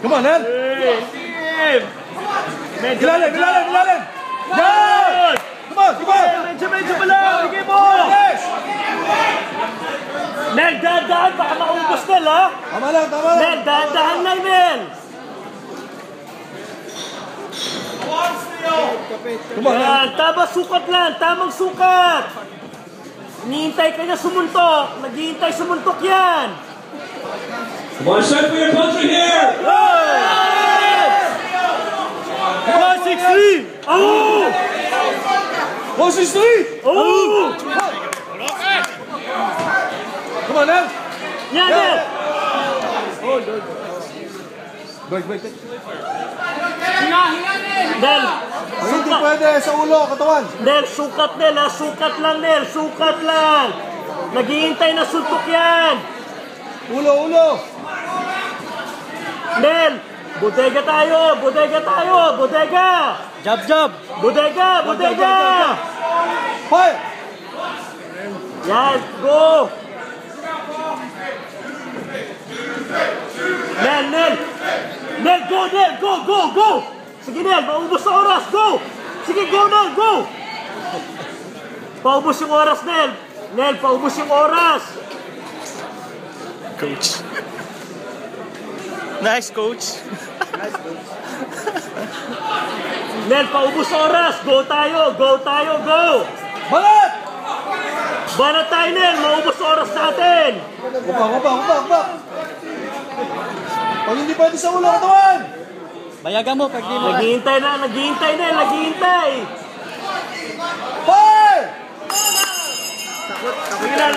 Come on, Nel! Ilalim! Yan! Come on! Medyo mo lang! Bigay mo! Nel, dahan-dahan! Baka maubos, Nel, ha? Tama lang! Nel, dahan-dahan lang, Nel! Come on, Nel! Tama, sukat lang! Tamang sukat! Hinihintay ka niya sumuntok! Naghihintay sumuntok yan! One shot for your country here! 163! Oh! 163! Oh! Come on, Nel! Yan, Nel! Break. Nel! Hindi pwede sa ulo, katawan. Nel, sukat, Nel, ha? Sukat lang, Nel! Sukat lang! Naghihintay na suntok yan! Ulo! Nel! Bodega tayo! Jab! Bodega! Fire! Yan, go! Nel, go! Sige, Nel, maubos sa oras, go! Sige, go, Nel, go! Paubos yung oras, Nel! Nel, paubos yung oras! Coach. Nice, coach. Nel, paubos sa oras! Go tayo! Balat! Banat tayo, Nel! Maubos sa oras natin! Ubak. Pag hindi pwede sa ulo, katawan! Bayagan mo pag di mo. Naghihintay, Nel! Fire! Nel!